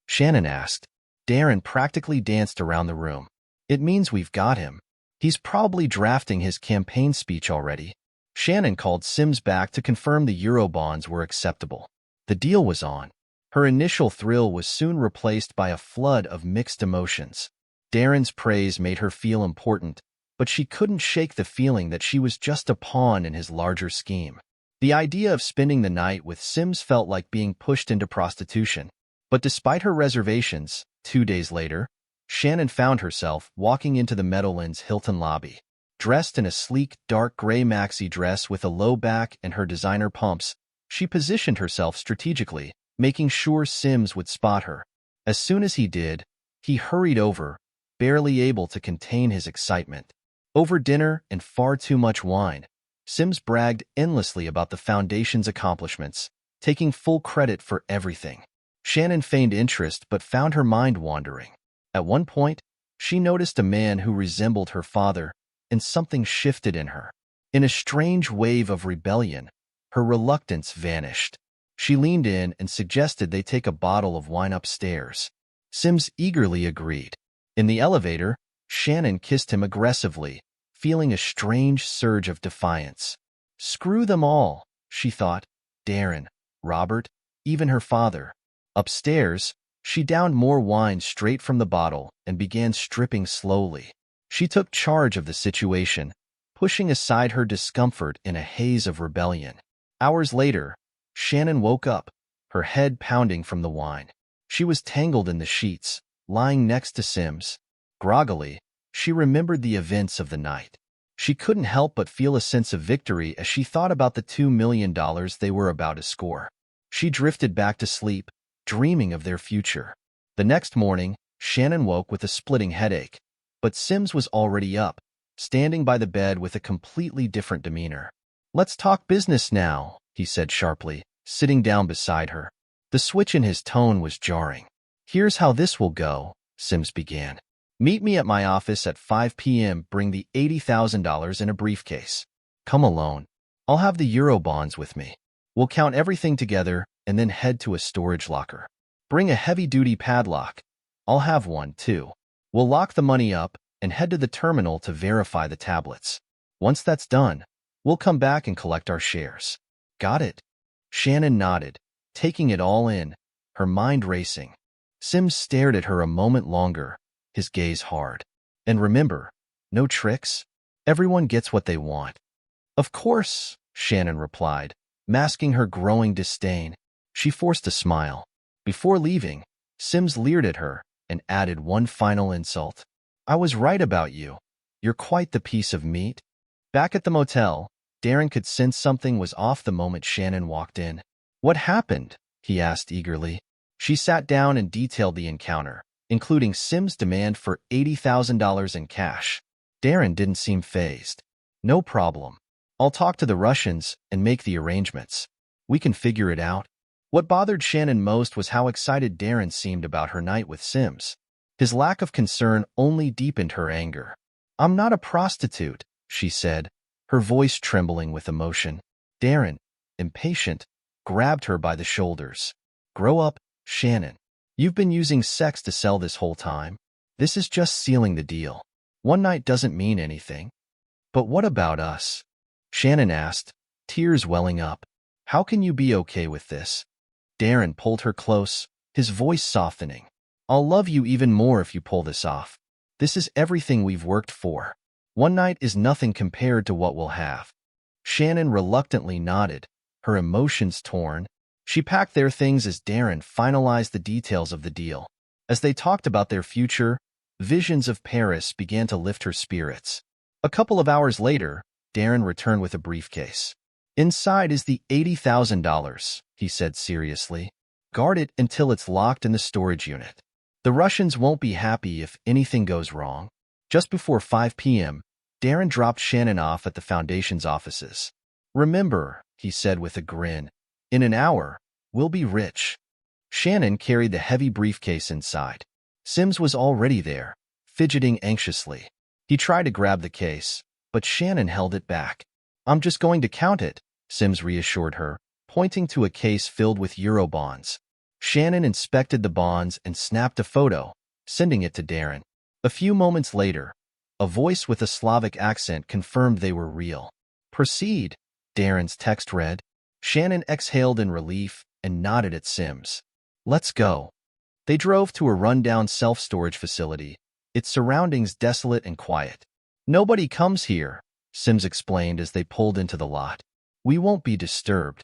Shannon asked. Darren practically danced around the room. "It means we've got him. He's probably drafting his campaign speech already." Shannon called Sims back to confirm the Eurobonds were acceptable. The deal was on. Her initial thrill was soon replaced by a flood of mixed emotions. Darren's praise made her feel important, but she couldn't shake the feeling that she was just a pawn in his larger scheme. The idea of spending the night with Sims felt like being pushed into prostitution. But despite her reservations, 2 days later, Shannon found herself walking into the Meadowlands Hilton lobby. Dressed in a sleek, dark gray maxi dress with a low back and her designer pumps, she positioned herself strategically, making sure Sims would spot her. As soon as he did, he hurried over, barely able to contain his excitement. Over dinner and far too much wine, Sims bragged endlessly about the Foundation's accomplishments, taking full credit for everything. Shannon feigned interest but found her mind wandering. At one point, she noticed a man who resembled her father, and something shifted in her. In a strange wave of rebellion, her reluctance vanished. She leaned in and suggested they take a bottle of wine upstairs. Sims eagerly agreed. In the elevator, Shannon kissed him aggressively, feeling a strange surge of defiance. Screw them all, she thought. Darren, Robert, even her father. Upstairs, she downed more wine straight from the bottle and began stripping slowly. She took charge of the situation, pushing aside her discomfort in a haze of rebellion. Hours later, Shannon woke up, her head pounding from the wine. She was tangled in the sheets, lying next to Sims. Groggily, she remembered the events of the night. She couldn't help but feel a sense of victory as she thought about the $2 million they were about to score. She drifted back to sleep, dreaming of their future. The next morning, Shannon woke with a splitting headache, but Sims was already up, standing by the bed with a completely different demeanor. "Let's talk business now," he said sharply, sitting down beside her. The switch in his tone was jarring. "Here's how this will go," Sims began. "Meet me at my office at 5 p.m. Bring the $80,000 in a briefcase. Come alone. I'll have the Eurobonds with me. We'll count everything together and then head to a storage locker. Bring a heavy-duty padlock. I'll have one, too. We'll lock the money up and head to the terminal to verify the tablets. Once that's done, we'll come back and collect our shares. Got it?" Shannon nodded, taking it all in, her mind racing. Sims stared at her a moment longer, his gaze hard. "And remember, no tricks. Everyone gets what they want." "Of course," Shannon replied, masking her growing disdain. She forced a smile. Before leaving, Sims leered at her and added one final insult. "I was right about you. You're quite the piece of meat." Back at the motel, Darren could sense something was off the moment Shannon walked in. "What happened?" he asked eagerly. She sat down and detailed the encounter, including Sims' demand for $80,000 in cash. Darren didn't seem fazed. "No problem. I'll talk to the Russians and make the arrangements. We can figure it out." What bothered Shannon most was how excited Darren seemed about her night with Sims. His lack of concern only deepened her anger. "I'm not a prostitute," she said, her voice trembling with emotion. Darren, impatient, grabbed her by the shoulders. "Grow up, Shannon. You've been using sex to sell this whole time. This is just sealing the deal. One night doesn't mean anything." "But what about us?" Shannon asked, tears welling up. "How can you be okay with this?" Darren pulled her close, his voice softening. "I'll love you even more if you pull this off. This is everything we've worked for. One night is nothing compared to what we'll have." Shannon reluctantly nodded, her emotions torn. She packed their things as Darren finalized the details of the deal. As they talked about their future, visions of Paris began to lift her spirits. A couple of hours later, Darren returned with a briefcase. "Inside is the $80,000, he said seriously. Guard it until it's locked in the storage unit. The Russians won't be happy if anything goes wrong. Just before 5 p.m., Darren dropped Shannon off at the Foundation's offices. Remember, he said with a grin, in an hour, we'll be rich. Shannon carried the heavy briefcase inside. Sims was already there, fidgeting anxiously. He tried to grab the case, but Shannon held it back. I'm just going to count it, Sims reassured her, pointing to a case filled with Eurobonds. Shannon inspected the bonds and snapped a photo, sending it to Darren. A few moments later, a voice with a Slavic accent confirmed they were real. Proceed, Darren's text read. Shannon exhaled in relief and nodded at Sims. Let's go. They drove to a rundown self-storage facility, its surroundings desolate and quiet. Nobody comes here, Sims explained as they pulled into the lot. We won't be disturbed.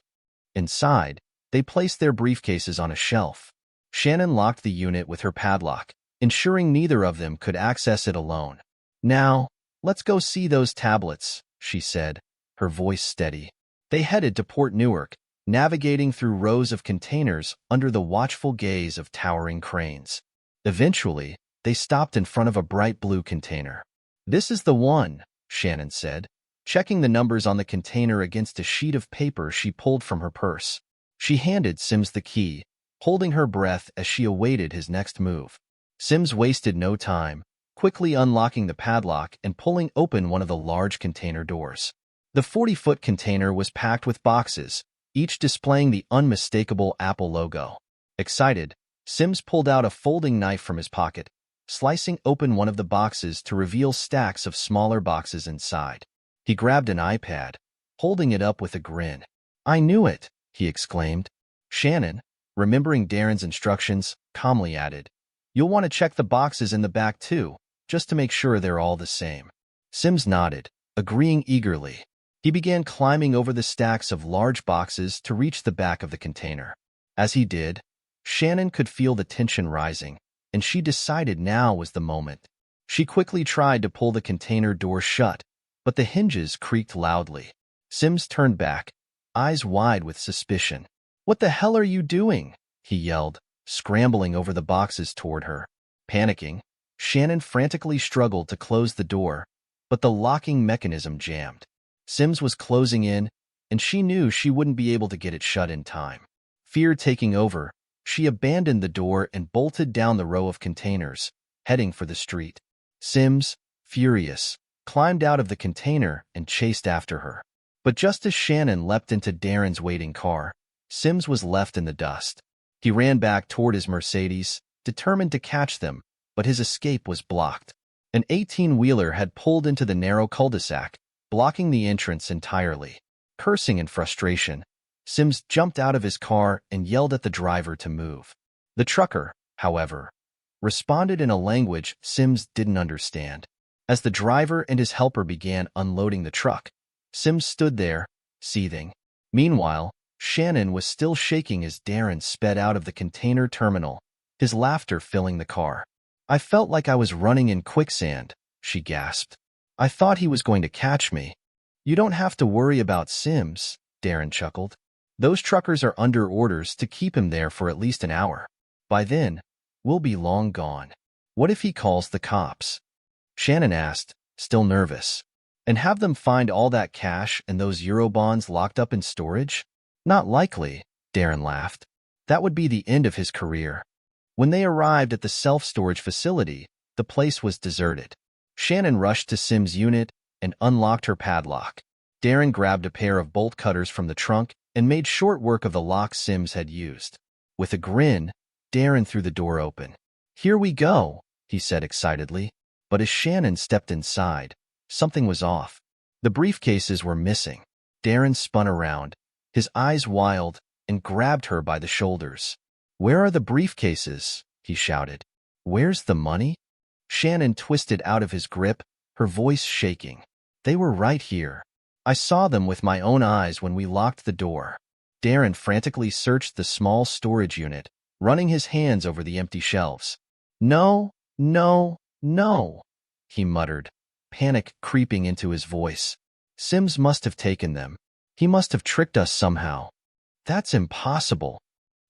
Inside, they placed their briefcases on a shelf. Shannon locked the unit with her padlock, ensuring neither of them could access it alone. Now, let's go see those tablets, she said, her voice steady. They headed to Port Newark, navigating through rows of containers under the watchful gaze of towering cranes. Eventually, they stopped in front of a bright blue container. This is the one, Shannon said, checking the numbers on the container against a sheet of paper she pulled from her purse. She handed Sims the key, holding her breath as she awaited his next move. Sims wasted no time, quickly unlocking the padlock and pulling open one of the large container doors. The 40-foot container was packed with boxes, each displaying the unmistakable Apple logo. Excited, Sims pulled out a folding knife from his pocket, slicing open one of the boxes to reveal stacks of smaller boxes inside. He grabbed an iPad, holding it up with a grin. I knew it, he exclaimed. Shannon, remembering Darren's instructions, calmly added, You'll want to check the boxes in the back too, just to make sure they're all the same. Sims nodded, agreeing eagerly. He began climbing over the stacks of large boxes to reach the back of the container. As he did, Shannon could feel the tension rising, and she decided now was the moment. She quickly tried to pull the container door shut, but the hinges creaked loudly. Sims turned back, eyes wide with suspicion. What the hell are you doing? He yelled, scrambling over the boxes toward her. Panicking, Shannon frantically struggled to close the door, but the locking mechanism jammed. Sims was closing in, and she knew she wouldn't be able to get it shut in time. Fear taking over, she abandoned the door and bolted down the row of containers, heading for the street. Sims, furious, climbed out of the container and chased after her. But just as Shannon leapt into Darren's waiting car, Sims was left in the dust. He ran back toward his Mercedes, determined to catch them, but his escape was blocked. An 18-wheeler had pulled into the narrow cul-de-sac, blocking the entrance entirely. Cursing in frustration, Sims jumped out of his car and yelled at the driver to move. The trucker, however, responded in a language Sims didn't understand. As the driver and his helper began unloading the truck, Sims stood there, seething. Meanwhile, Shannon was still shaking as Darren sped out of the container terminal, his laughter filling the car. I felt like I was running in quicksand, she gasped. I thought he was going to catch me. You don't have to worry about Sims, Darren chuckled. Those truckers are under orders to keep him there for at least an hour. By then, we'll be long gone. What if he calls the cops? Shannon asked, still nervous. And have them find all that cash and those Eurobonds locked up in storage? Not likely, Darren laughed. That would be the end of his career. When they arrived at the self-storage facility, the place was deserted. Shannon rushed to Sims' unit and unlocked her padlock. Darren grabbed a pair of bolt cutters from the trunk and made short work of the lock Sims had used. With a grin, Darren threw the door open. Here we go, he said excitedly. But as Shannon stepped inside, something was off. The briefcases were missing. Darren spun around, his eyes wild, and grabbed her by the shoulders. Where are the briefcases? He shouted. Where's the money? Shannon twisted out of his grip, her voice shaking. They were right here. I saw them with my own eyes when we locked the door. Darren frantically searched the small storage unit, running his hands over the empty shelves. No, no, no, he muttered, panic creeping into his voice. Sims must have taken them. He must have tricked us somehow. That's impossible.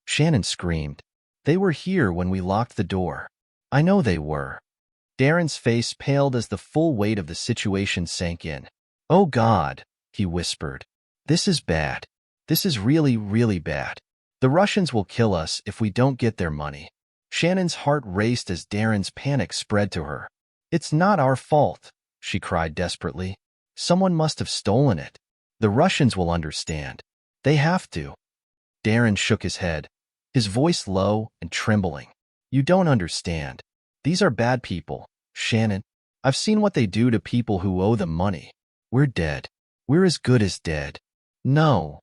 Shannon screamed. They were here when we locked the door. I know they were. Darren's face paled as the full weight of the situation sank in. Oh God, he whispered. This is bad. This is really, really bad. The Russians will kill us if we don't get their money. Shannon's heart raced as Darren's panic spread to her. It's not our fault, she cried desperately. Someone must have stolen it. The Russians will understand. They have to. Darren shook his head, his voice low and trembling. You don't understand. These are bad people, Shannon. I've seen what they do to people who owe them money. We're dead. We're as good as dead. No,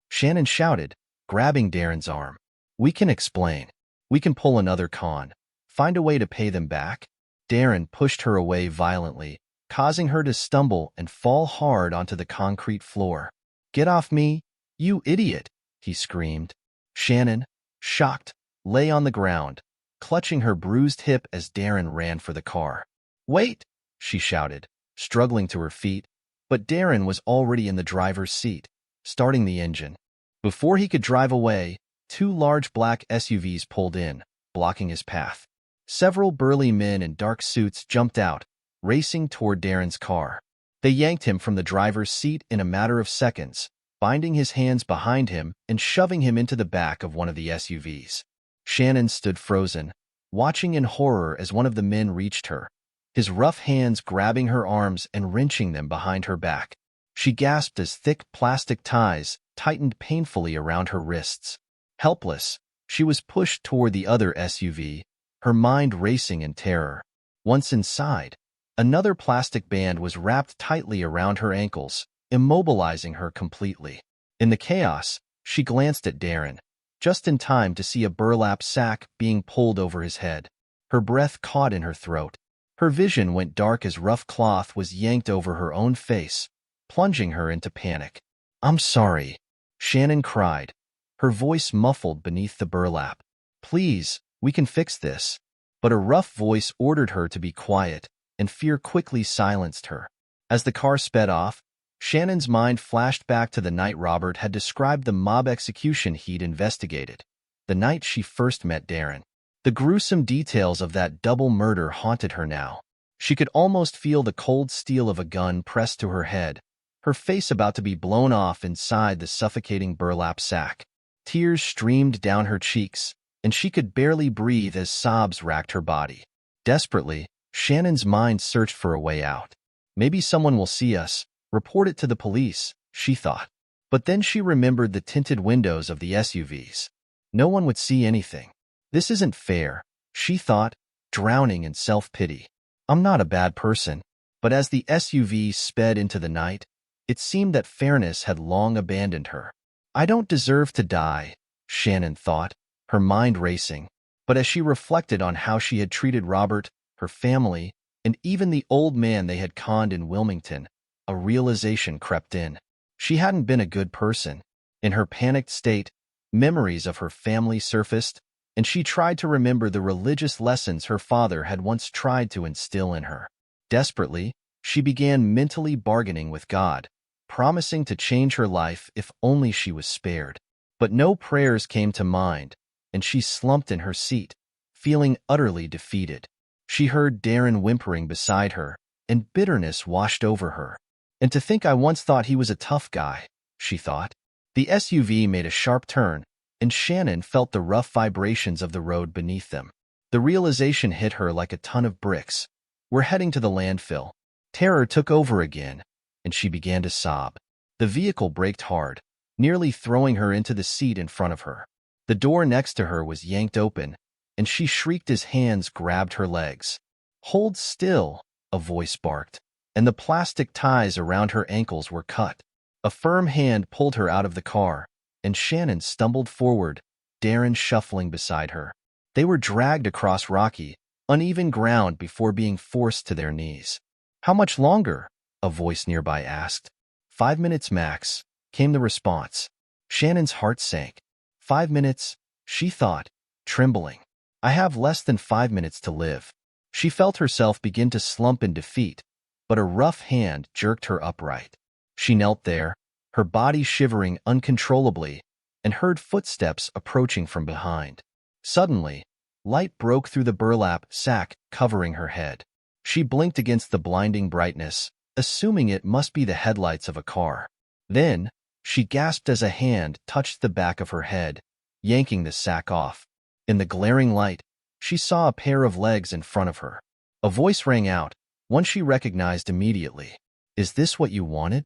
Shannon shouted, grabbing Darren's arm. We can explain. We can pull another con. Find a way to pay them back. Darren pushed her away violently, causing her to stumble and fall hard onto the concrete floor. Get off me, you idiot, he screamed. Shannon, shocked, lay on the ground, clutching her bruised hip as Darren ran for the car. Wait, she shouted, struggling to her feet, but Darren was already in the driver's seat, starting the engine. Before he could drive away, 2 large black SUVs pulled in, blocking his path. Several burly men in dark suits jumped out, racing toward Darren's car. They yanked him from the driver's seat in a matter of seconds, binding his hands behind him and shoving him into the back of one of the SUVs. Shannon stood frozen, watching in horror as one of the men reached her, his rough hands grabbing her arms and wrenching them behind her back. She gasped as thick plastic ties tightened painfully around her wrists. Helpless, she was pushed toward the other SUV, her mind racing in terror. Once inside, another plastic band was wrapped tightly around her ankles, immobilizing her completely. In the chaos, she glanced at Darren, just in time to see a burlap sack being pulled over his head. Her breath caught in her throat. Her vision went dark as rough cloth was yanked over her own face, plunging her into panic. I'm sorry, Shannon cried, her voice muffled beneath the burlap. Please, we can fix this. But a rough voice ordered her to be quiet, and fear quickly silenced her. As the car sped off, Shannon's mind flashed back to the night Robert had described the mob execution he'd investigated, the night she first met Darren. The gruesome details of that double murder haunted her now. She could almost feel the cold steel of a gun pressed to her head, her face about to be blown off inside the suffocating burlap sack. Tears streamed down her cheeks, and she could barely breathe as sobs racked her body. Desperately, Shannon's mind searched for a way out. Maybe someone will see us, report it to the police, she thought. But then she remembered the tinted windows of the SUVs. No one would see anything. This isn't fair, she thought, drowning in self-pity. I'm not a bad person. But as the SUV sped into the night, it seemed that fairness had long abandoned her. I don't deserve to die, Shannon thought, her mind racing. But as she reflected on how she had treated Robert, her family, and even the old man they had conned in Wilmington, a realization crept in. She hadn't been a good person. In her panicked state, memories of her family surfaced, and she tried to remember the religious lessons her father had once tried to instill in her. Desperately, she began mentally bargaining with God, promising to change her life if only she was spared. But no prayers came to mind, and she slumped in her seat, feeling utterly defeated. She heard Darren whimpering beside her, and bitterness washed over her. And to think I once thought he was a tough guy, she thought. The SUV made a sharp turn, and Shannon felt the rough vibrations of the road beneath them. The realization hit her like a ton of bricks. We're heading to the landfill. Terror took over again, and she began to sob. The vehicle braked hard, nearly throwing her into the seat in front of her. The door next to her was yanked open, and she shrieked as hands grabbed her legs. Hold still, a voice barked, and the plastic ties around her ankles were cut. A firm hand pulled her out of the car, and Shannon stumbled forward, Darren shuffling beside her. They were dragged across rocky, uneven ground before being forced to their knees. How much longer? A voice nearby asked. 5 minutes max, came the response. Shannon's heart sank. 5 minutes, she thought, trembling. I have less than 5 minutes to live. She felt herself begin to slump in defeat, but a rough hand jerked her upright. She knelt there, her body shivering uncontrollably, and heard footsteps approaching from behind. Suddenly, light broke through the burlap sack covering her head. She blinked against the blinding brightness, assuming it must be the headlights of a car. Then, she gasped as a hand touched the back of her head, yanking the sack off. In the glaring light, she saw a pair of legs in front of her. A voice rang out, one she recognized immediately. "Is this what you wanted?"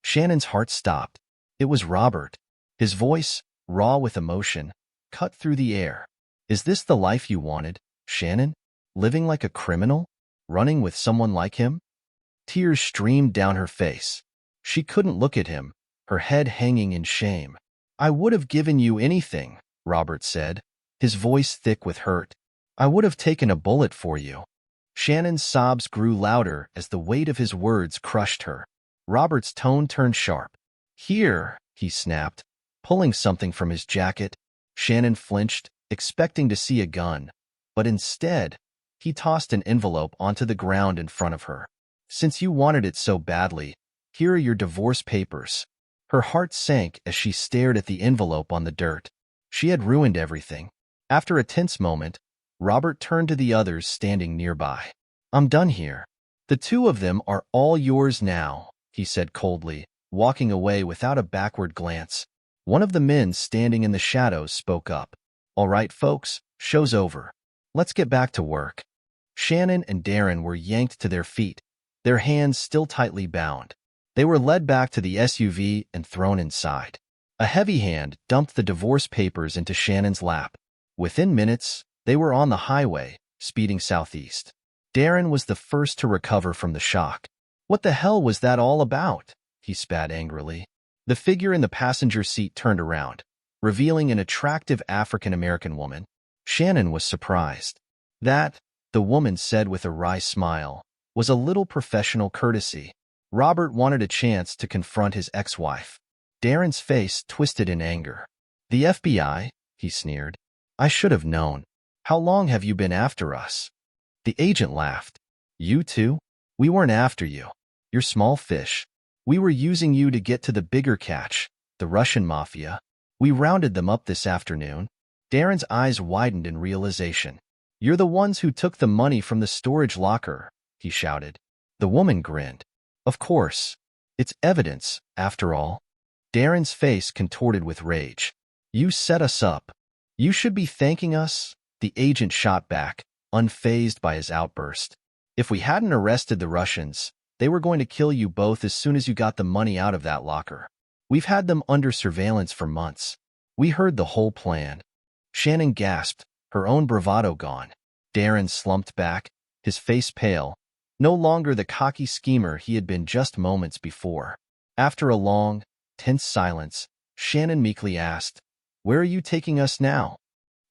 Shannon's heart stopped. It was Robert. His voice, raw with emotion, cut through the air. "Is this the life you wanted, Shannon? Living like a criminal? Running with someone like him?" Tears streamed down her face. She couldn't look at him, her head hanging in shame. "I would have given you anything," Robert said, his voice thick with hurt. "I would have taken a bullet for you." Shannon's sobs grew louder as the weight of his words crushed her. Robert's tone turned sharp. "Here," he snapped, pulling something from his jacket. Shannon flinched, expecting to see a gun, but instead, he tossed an envelope onto the ground in front of her. "Since you wanted it so badly, here are your divorce papers." Her heart sank as she stared at the envelope on the dirt. She had ruined everything. After a tense moment, Robert turned to the others standing nearby. "I'm done here. The two of them are all yours now," he said coldly, walking away without a backward glance. One of the men standing in the shadows spoke up. "All right, folks, show's over. Let's get back to work." Shannon and Darren were yanked to their feet, their hands still tightly bound. They were led back to the SUV and thrown inside. A heavy hand dumped the divorce papers into Shannon's lap. Within minutes, they were on the highway, speeding southeast. Darren was the first to recover from the shock. "What the hell was that all about?" he spat angrily. The figure in the passenger seat turned around, revealing an attractive African-American woman. Shannon was surprised. That, the woman said with a wry smile, was a little professional courtesy. Robert wanted a chance to confront his ex-wife. Darren's face twisted in anger. "The FBI?" he sneered. "I should have known. How long have you been after us?" The agent laughed. "You too? We weren't after you. You're small fish. We were using you to get to the bigger catch, the Russian mafia. We rounded them up this afternoon." Darren's eyes widened in realization. "You're the ones who took the money from the storage locker," he shouted. The woman grinned. "Of course. It's evidence, after all." Darren's face contorted with rage. "You set us up. You should be thanking us," the agent shot back, unfazed by his outburst. "If we hadn't arrested the Russians, they were going to kill you both as soon as you got the money out of that locker. We've had them under surveillance for months. We heard the whole plan." Shannon gasped, her own bravado gone. Darren slumped back, his face pale, no longer the cocky schemer he had been just moments before. After a long, tense silence, Shannon meekly asked, "Where are you taking us now?"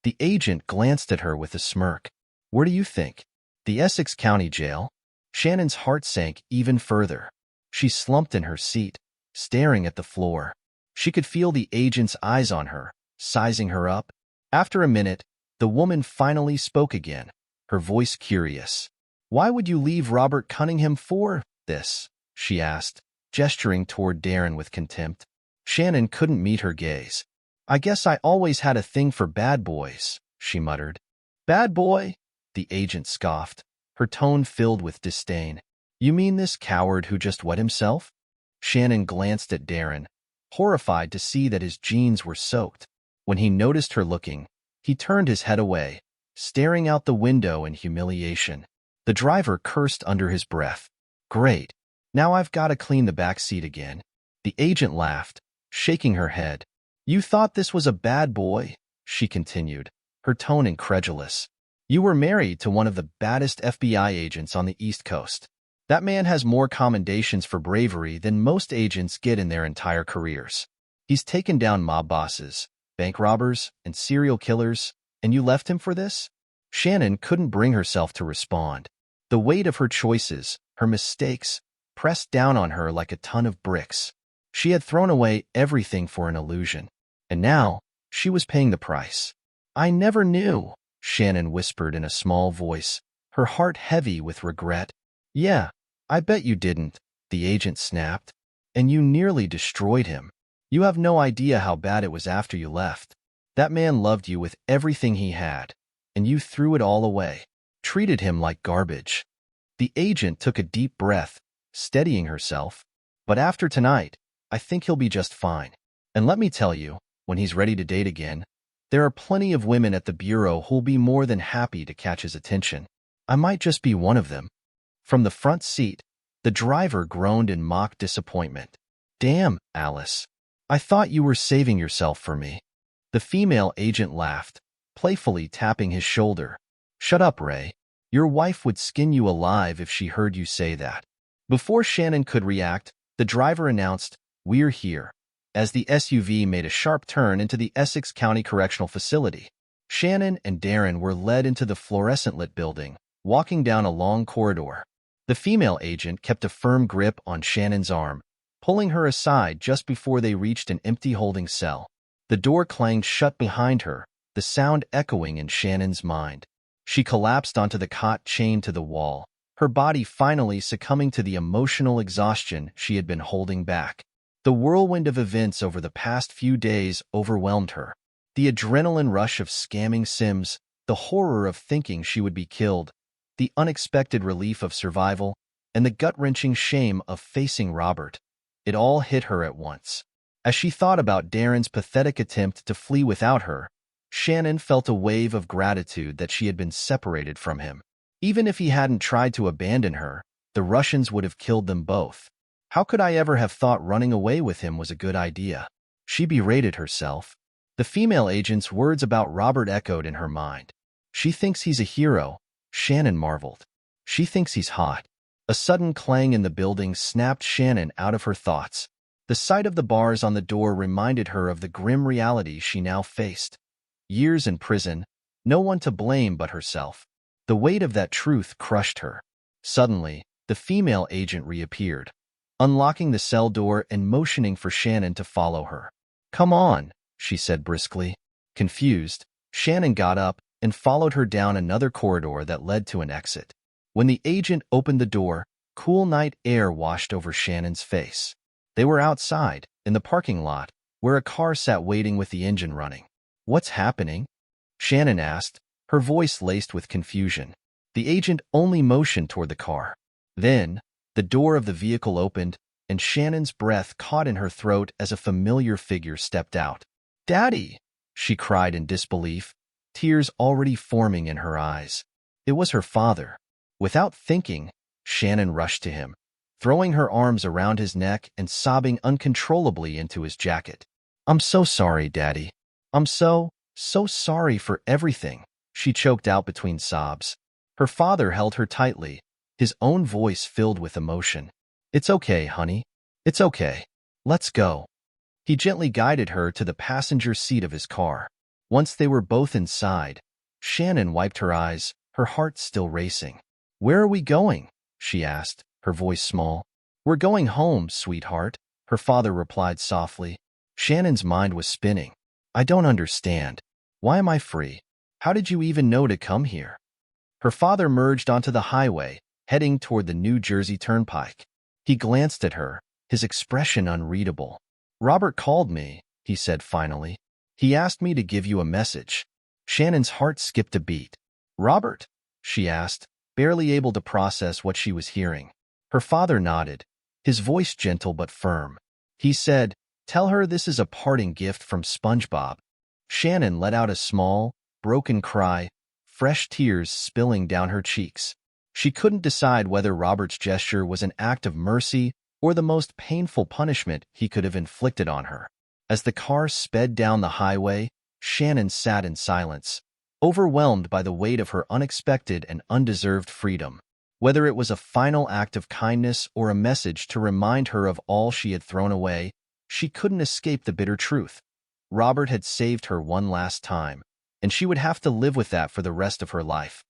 The agent glanced at her with a smirk. "Where do you think? The Essex County Jail?" Shannon's heart sank even further. She slumped in her seat, staring at the floor. She could feel the agent's eyes on her, sizing her up. After a minute, the woman finally spoke again, her voice curious. "Why would you leave Robert Cunningham for this?" she asked, gesturing toward Darren with contempt. Shannon couldn't meet her gaze. "I guess I always had a thing for bad boys," she muttered. "Bad boy?" the agent scoffed, her tone filled with disdain. "You mean this coward who just wet himself?" Shannon glanced at Darren, horrified to see that his jeans were soaked. When he noticed her looking, he turned his head away, staring out the window in humiliation. The driver cursed under his breath. "Great. Now I've got to clean the back seat again." The agent laughed, shaking her head. "You thought this was a bad boy?" she continued, her tone incredulous. "You were married to one of the baddest FBI agents on the East Coast. That man has more commendations for bravery than most agents get in their entire careers. He's taken down mob bosses, bank robbers, and serial killers, and you left him for this?" Shannon couldn't bring herself to respond. The weight of her choices, her mistakes, pressed down on her like a ton of bricks. She had thrown away everything for an illusion, and now she was paying the price. "I never knew," Shannon whispered in a small voice, her heart heavy with regret. "Yeah, I bet you didn't," the agent snapped. "And you nearly destroyed him. You have no idea how bad it was after you left. That man loved you with everything he had, and you threw it all away, treated him like garbage. The agent took a deep breath, steadying herself. But after tonight, I think he'll be just fine. And let me tell you, when he's ready to date again, there are plenty of women at the bureau who'll be more than happy to catch his attention. I might just be one of them. From the front seat, the driver groaned in mock disappointment. Damn, Alice. I thought you were saving yourself for me. The female agent laughed, playfully tapping his shoulder. Shut up, Ray. Your wife would skin you alive if she heard you say that. Before Shannon could react, the driver announced, "We're here," as the SUV made a sharp turn into the Essex County Correctional Facility. Shannon and Darren were led into the fluorescent-lit building, walking down a long corridor. The female agent kept a firm grip on Shannon's arm, pulling her aside just before they reached an empty holding cell. The door clanged shut behind her, the sound echoing in Shannon's mind. She collapsed onto the cot chained to the wall, her body finally succumbing to the emotional exhaustion she had been holding back. The whirlwind of events over the past few days overwhelmed her. The adrenaline rush of scamming Sims, the horror of thinking she would be killed, the unexpected relief of survival, and the gut-wrenching shame of facing Robert. It all hit her at once. As she thought about Darren's pathetic attempt to flee without her, Shannon felt a wave of gratitude that she had been separated from him. Even if he hadn't tried to abandon her, the Russians would have killed them both. How could I ever have thought running away with him was a good idea? She berated herself. The female agent's words about Robert echoed in her mind. She thinks he's a hero, Shannon marveled. She thinks he's hot. A sudden clang in the building snapped Shannon out of her thoughts. The sight of the bars on the door reminded her of the grim reality she now faced. Years in prison, no one to blame but herself. The weight of that truth crushed her. Suddenly, the female agent reappeared, unlocking the cell door and motioning for Shannon to follow her. "Come on," she said briskly. Confused, Shannon got up and followed her down another corridor that led to an exit. When the agent opened the door, cool night air washed over Shannon's face. They were outside, in the parking lot, where a car sat waiting with the engine running. "What's happening?" Shannon asked, her voice laced with confusion. The agent only motioned toward the car. Then, the door of the vehicle opened, and Shannon's breath caught in her throat as a familiar figure stepped out. "Daddy!" she cried in disbelief, tears already forming in her eyes. It was her father. Without thinking, Shannon rushed to him, throwing her arms around his neck and sobbing uncontrollably into his jacket. "I'm so sorry, Daddy. I'm so sorry for everything," she choked out between sobs. Her father held her tightly, his own voice filled with emotion. "It's okay, honey. It's okay. Let's go." He gently guided her to the passenger seat of his car. Once they were both inside, Shannon wiped her eyes, her heart still racing. "Where are we going?" she asked, her voice small. "We're going home, sweetheart," her father replied softly. Shannon's mind was spinning. "I don't understand. Why am I free? How did you even know to come here?" Her father merged onto the highway, heading toward the New Jersey Turnpike. He glanced at her, his expression unreadable. "Robert called me," he said finally. "He asked me to give you a message." Shannon's heart skipped a beat. "Robert?" she asked, barely able to process what she was hearing. Her father nodded, his voice gentle but firm. He said, "Tell her this is a parting gift from SpongeBob." Shannon let out a small, broken cry, fresh tears spilling down her cheeks. She couldn't decide whether Robert's gesture was an act of mercy or the most painful punishment he could have inflicted on her. As the car sped down the highway, Shannon sat in silence, overwhelmed by the weight of her unexpected and undeserved freedom. Whether it was a final act of kindness or a message to remind her of all she had thrown away, she couldn't escape the bitter truth. Robert had saved her one last time, and she would have to live with that for the rest of her life.